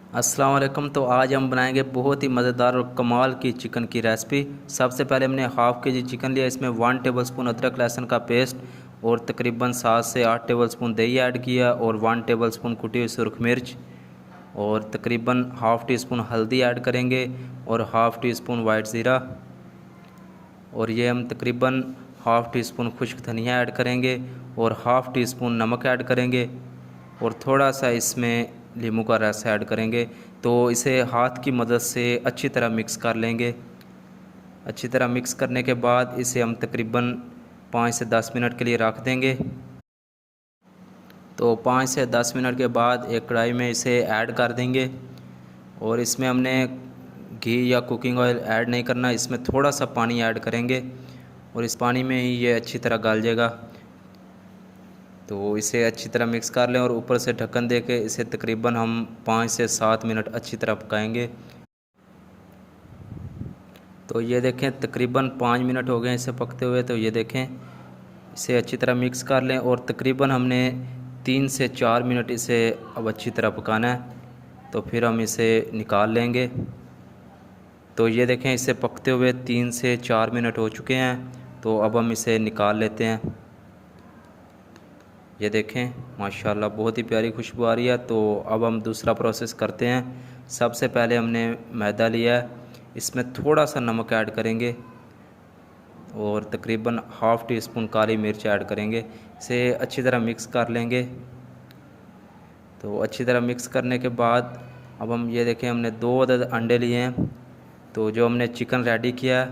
अस्सलाम वालेकुम। तो आज हम बनाएंगे बहुत ही मज़ेदार और कमाल की चिकन की रेसिपी। सबसे पहले हमने हाफ़ के जी चिकन लिया, इसमें 1 टेबलस्पून अदरक लहसुन का पेस्ट और तकरीबन 7 से 8 टेबलस्पून दही ऐड किया और 1 टेबलस्पून कुटी हुई सुरख मिर्च और तकरीबन हाफ़ टी स्पून हल्दी ऐड करेंगे और हाफ़ टी स्पून वाइट ज़ीरा और ये हम तकरीबन हाफ़ टी स्पून खुश्क धनिया ऐड करेंगे और हाफ़ टी स्पून नमक ऐड करेंगे और थोड़ा सा इसमें नींबू का रस ऐड करेंगे। तो इसे हाथ की मदद से अच्छी तरह मिक्स कर लेंगे। अच्छी तरह मिक्स करने के बाद इसे हम तकरीबन 5 से 10 मिनट के लिए रख देंगे। तो 5 से 10 मिनट के बाद एक कढ़ाई में इसे ऐड कर देंगे और इसमें हमने घी या कुकिंग ऑयल ऐड नहीं करना, इसमें थोड़ा सा पानी ऐड करेंगे और इस पानी में ही ये अच्छी तरह गल जाएगा। तो इसे अच्छी तरह मिक्स कर लें और ऊपर से ढक्कन दे के इसे तकरीबन हम 5 से 7 मिनट अच्छी तरह पकाएंगे। तो ये देखें तकरीबन 5 मिनट हो गए इसे पकते हुए। तो ये देखें इसे अच्छी तरह मिक्स कर लें और तकरीबन हमने 3 से 4 मिनट इसे अब अच्छी तरह पकाना है। तो फिर हम इसे निकाल लेंगे। तो ये देखें इसे पकते हुए 3 से 4 मिनट हो चुके हैं। तो अब हम इसे निकाल लेते हैं। ये देखें माशाल्लाह बहुत ही प्यारी खुशबू आ रही है। तो अब हम दूसरा प्रोसेस करते हैं। सबसे पहले हमने मैदा लिया है, इसमें थोड़ा सा नमक ऐड करेंगे और तकरीबन हाफ़ टी स्पून काली मिर्च ऐड करेंगे। इसे अच्छी तरह मिक्स कर लेंगे। तो अच्छी तरह मिक्स करने के बाद अब हम ये देखें हमने 2 अदद अंडे लिए हैं। तो जो हमने चिकन रेडी किया है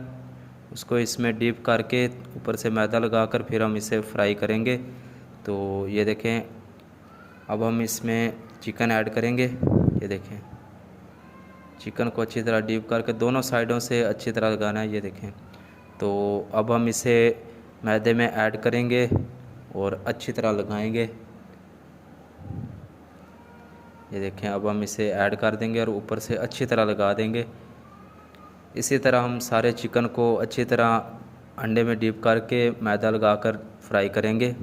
उसको इसमें डीप करके ऊपर से मैदा लगाकर फिर हम इसे फ्राई करेंगे। तो ये देखें अब हम इसमें चिकन ऐड करेंगे। ये देखें चिकन को अच्छी तरह डीप करके दोनों साइडों से अच्छी तरह लगाना है। ये देखें तो अब हम इसे मैदे में ऐड करेंगे और अच्छी तरह लगाएंगे। ये देखें अब हम इसे ऐड कर देंगे और ऊपर से अच्छी तरह लगा देंगे। इसी तरह हम सारे चिकन को अच्छी तरह अंडे में डीप करके मैदा लगाकर फ्राई करेंगे।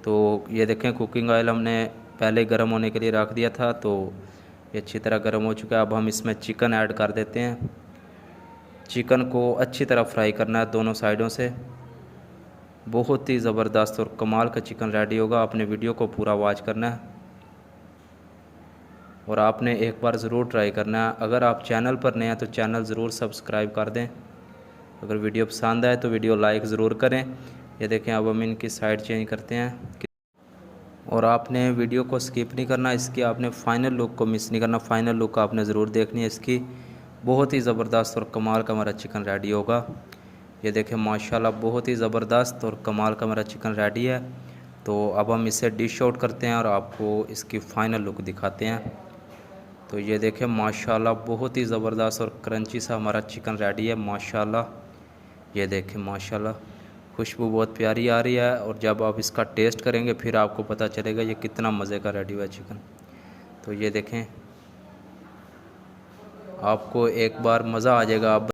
तो ये देखें कुकिंग ऑयल हमने पहले गर्म होने के लिए रख दिया था। तो ये अच्छी तरह गर्म हो चुका है। अब हम इसमें चिकन ऐड कर देते हैं। चिकन को अच्छी तरह फ्राई करना है दोनों साइडों से। बहुत ही ज़बरदस्त और कमाल का चिकन रेडी होगा। आपने वीडियो को पूरा वॉच करना है और आपने एक बार ज़रूर ट्राई करना है। अगर आप चैनल पर नए हैं तो चैनल ज़रूर सब्सक्राइब कर दें। अगर वीडियो पसंद आए तो वीडियो लाइक ज़रूर करें। ये देखें अब हम इनकी साइड चेंज करते हैं और आपने वीडियो को स्किप नहीं करना, इसकी आपने फ़ाइनल लुक को मिस नहीं करना। फ़ाइनल लुक आपने ज़रूर देखनी है इसकी। बहुत ही ज़बरदस्त और कमाल का हमारा चिकन रेडी होगा। ये देखें माशाल्लाह बहुत ही ज़बरदस्त और कमाल का हमारा चिकन रेडी है। तो अब हम इसे डिश आउट करते हैं और आपको इसकी फ़ाइनल लुक दिखाते हैं। तो ये देखें माशाल्लाह बहुत ही ज़बरदस्त और क्रंची सा हमारा चिकन रेडी है माशाल्लाह। ये देखें माशाल्लाह खुशबू बहुत प्यारी आ रही है और जब आप इसका टेस्ट करेंगे फिर आपको पता चलेगा ये कितना मज़े का रेडी हुआ है चिकन। तो ये देखें आपको एक बार मज़ा आ जाएगा। आप